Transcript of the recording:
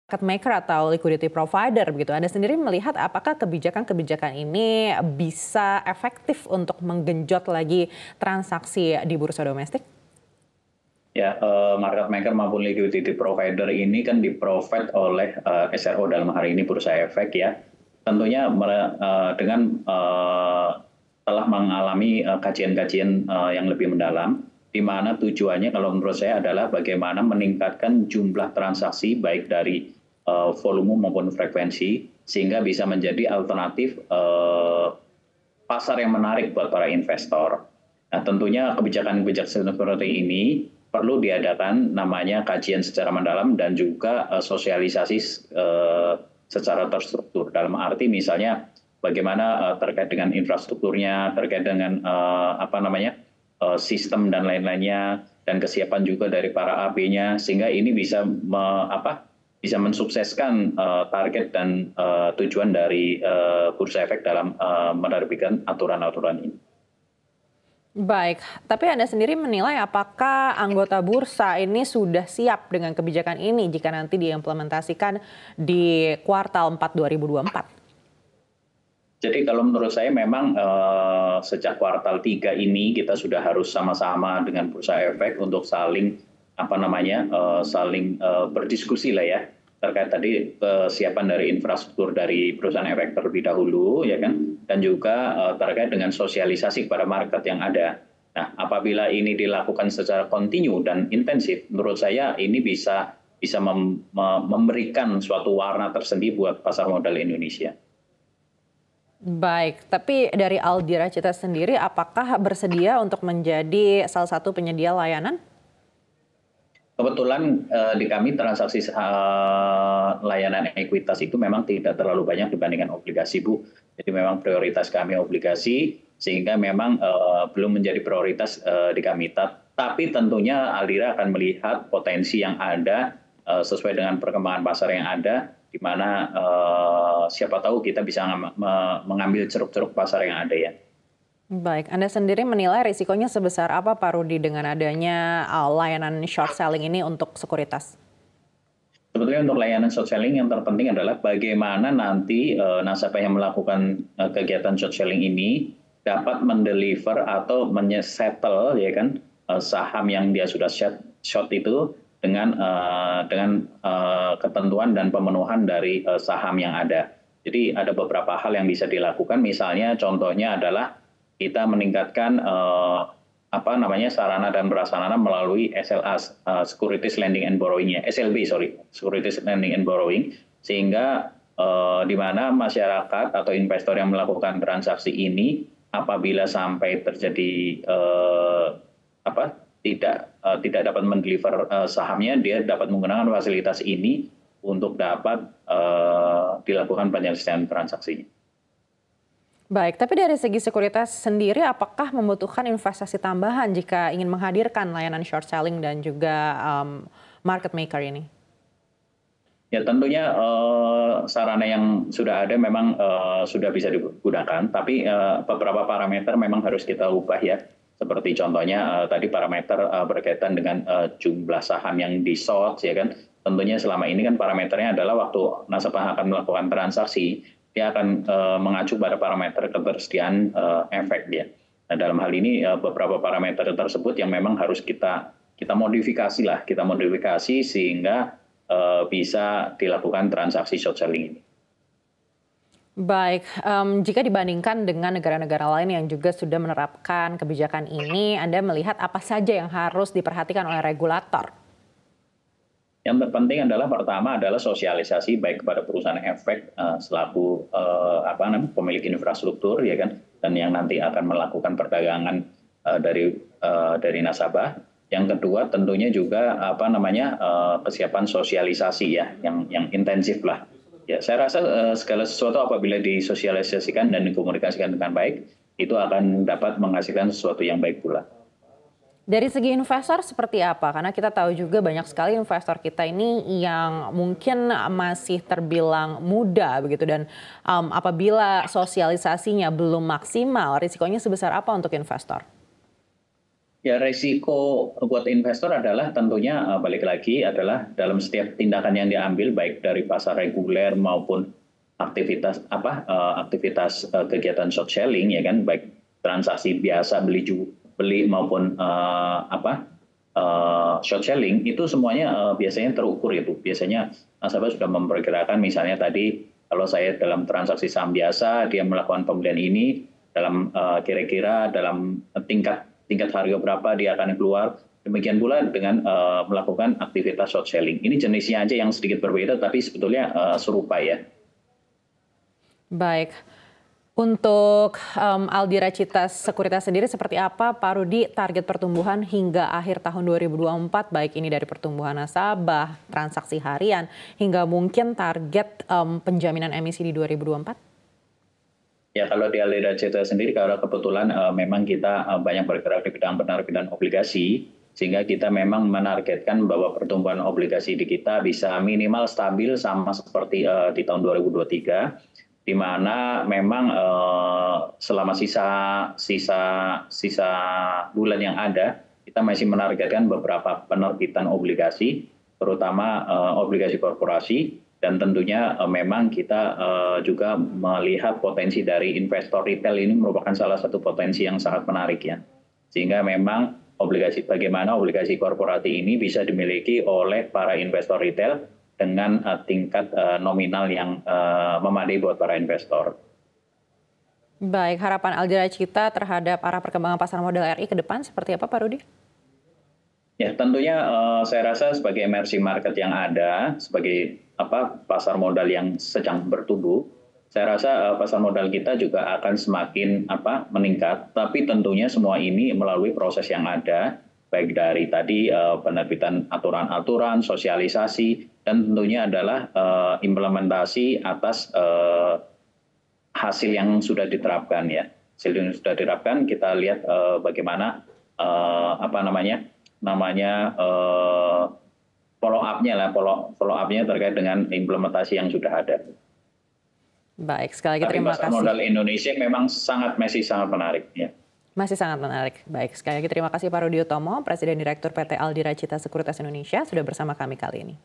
Market maker atau liquidity provider begitu. Anda sendiri melihat apakah kebijakan-kebijakan ini bisa efektif untuk menggenjot lagi transaksi di bursa domestik? Ya, market maker maupun liquidity provider ini kan di-provide oleh SRO dalam hari ini Bursa Efek ya. Tentunya dengan telah mengalami kajian-kajian yang lebih mendalam, di mana tujuannya kalau menurut saya adalah bagaimana meningkatkan jumlah transaksi baik dari volume maupun frekuensi, sehingga bisa menjadi alternatif pasar yang menarik buat para investor. Nah, tentunya kebijakan-kebijakan seperti ini perlu diadakan namanya kajian secara mendalam dan juga sosialisasi secara terstruktur. Dalam arti misalnya bagaimana terkait dengan infrastrukturnya, terkait dengan sistem dan lain-lainnya, dan kesiapan juga dari para AB-nya, sehingga ini bisa bisa mensukseskan target dan tujuan dari Bursa Efek dalam menerbitkan aturan-aturan ini. Baik, tapi Anda sendiri menilai apakah anggota bursa ini sudah siap dengan kebijakan ini jika nanti diimplementasikan di kuartal 4 2024? Jadi kalau menurut saya memang sejak kuartal 3 ini kita sudah harus sama-sama dengan Bursa Efek untuk saling berdiskusi lah ya, terkait tadi kesiapan dari infrastruktur dari perusahaan efek terlebih dahulu ya kan, dan juga terkait dengan sosialisasi kepada market yang ada. Nah, apabila ini dilakukan secara kontinu dan intensif, menurut saya ini bisa memberikan suatu warna tersendiri buat pasar modal Indonesia. Baik, tapi dari Aldira Cita sendiri apakah bersedia untuk menjadi salah satu penyedia layanan? Kebetulan di kami transaksi layanan ekuitas itu memang tidak terlalu banyak dibandingkan obligasi, Bu. Jadi memang prioritas kami obligasi, sehingga memang belum menjadi prioritas di kami. Tapi tentunya Aldira akan melihat potensi yang ada sesuai dengan perkembangan pasar yang ada, di mana siapa tahu kita bisa mengambil ceruk-ceruk pasar yang ada ya. Baik, Anda sendiri menilai risikonya sebesar apa Pak Rudi dengan adanya layanan short selling ini untuk sekuritas? Sebetulnya untuk layanan short selling yang terpenting adalah bagaimana nanti nasabah yang melakukan kegiatan short selling ini dapat mendeliver atau menyesettle ya kan saham yang dia sudah short itu dengan ketentuan dan pemenuhan dari saham yang ada. Jadi ada beberapa hal yang bisa dilakukan, misalnya contohnya adalah kita meningkatkan sarana dan prasarana melalui SLA, Securities Lending and Borrowing-nya, SLB Securities Lending and Borrowing, sehingga di mana masyarakat atau investor yang melakukan transaksi ini apabila sampai terjadi tidak dapat mendeliver sahamnya, dia dapat menggunakan fasilitas ini untuk dapat dilakukan penyelesaian transaksinya. Baik, tapi dari segi sekuritas sendiri apakah membutuhkan investasi tambahan jika ingin menghadirkan layanan short selling dan juga market maker ini? Ya tentunya sarana yang sudah ada memang sudah bisa digunakan, tapi beberapa parameter memang harus kita ubah ya. Seperti contohnya tadi parameter berkaitan dengan jumlah saham yang di short ya kan. Tentunya selama ini kan parameternya adalah waktu nasabah akan melakukan transaksi, dia akan mengacu pada parameter ketersediaan efek dia. Nah, dalam hal ini beberapa parameter tersebut yang memang harus kita modifikasi sehingga bisa dilakukan transaksi short selling ini. Baik, jika dibandingkan dengan negara-negara lain yang juga sudah menerapkan kebijakan ini, Anda melihat apa saja yang harus diperhatikan oleh regulator? Yang terpenting adalah pertama adalah sosialisasi baik kepada perusahaan efek selaku pemilik infrastruktur ya kan, dan yang nanti akan melakukan perdagangan dari nasabah. Yang kedua tentunya juga kesiapan sosialisasi ya yang intensif lah. Ya, saya rasa segala sesuatu apabila disosialisasikan dan dikomunikasikan dengan baik, itu akan dapat menghasilkan sesuatu yang baik pula. Dari segi investor seperti apa? Karena kita tahu juga banyak sekali investor kita ini yang mungkin masih terbilang muda begitu, dan apabila sosialisasinya belum maksimal, risikonya sebesar apa untuk investor? Ya, resiko buat investor adalah tentunya balik lagi adalah dalam setiap tindakan yang diambil baik dari pasar reguler maupun aktivitas kegiatan short selling ya kan, baik transaksi biasa beli maupun short selling itu semuanya biasanya terukur itu. Biasanya nasabah sudah memperkirakan, misalnya tadi kalau saya dalam transaksi saham biasa dia melakukan pembelian ini dalam kira-kira dalam tingkat harga berapa dia akan keluar. Demikian pula dengan melakukan aktivitas short selling. Ini jenisnya aja yang sedikit berbeda, tapi sebetulnya serupa ya. Baik. Untuk Aldira Cita Sekuritas sendiri seperti apa Pak Rudi target pertumbuhan hingga akhir tahun 2024, baik ini dari pertumbuhan nasabah, transaksi harian, hingga mungkin target penjaminan emisi di 2024? Ya, kalau di Aldira Cita sendiri, kalau kebetulan memang kita banyak bergerak di bidang penerbitan obligasi, sehingga kita memang menargetkan bahwa pertumbuhan obligasi di kita bisa minimal stabil sama seperti di tahun 2023, di mana memang selama sisa bulan yang ada, kita masih menargetkan beberapa penerbitan obligasi, terutama obligasi korporasi. Dan tentunya memang kita juga melihat potensi dari investor retail ini merupakan salah satu potensi yang sangat menarik ya. Sehingga memang bagaimana obligasi korporasi ini bisa dimiliki oleh para investor retail dengan tingkat nominal yang memadai buat para investor. Baik, harapan Aldira Cita terhadap arah perkembangan pasar modal RI ke depan seperti apa Pak Rudi? Ya, tentunya saya rasa sebagai emerging market yang ada, sebagai pasar modal yang sedang bertumbuh, saya rasa pasar modal kita juga akan semakin meningkat. Tapi tentunya semua ini melalui proses yang ada, baik dari tadi penerbitan aturan-aturan, sosialisasi, dan tentunya adalah implementasi atas hasil yang sudah diterapkan ya. Hasil yang sudah diterapkan, kita lihat bagaimana follow up-nya terkait dengan implementasi yang sudah ada. Baik, sekali lagi terima kasih. Pasar modal Indonesia memang masih sangat menarik ya. Masih sangat menarik. Baik, sekali lagi terima kasih Pak Rudi Utomo, Presiden Direktur PT Aldira Cita Sekuritas Indonesia sudah bersama kami kali ini.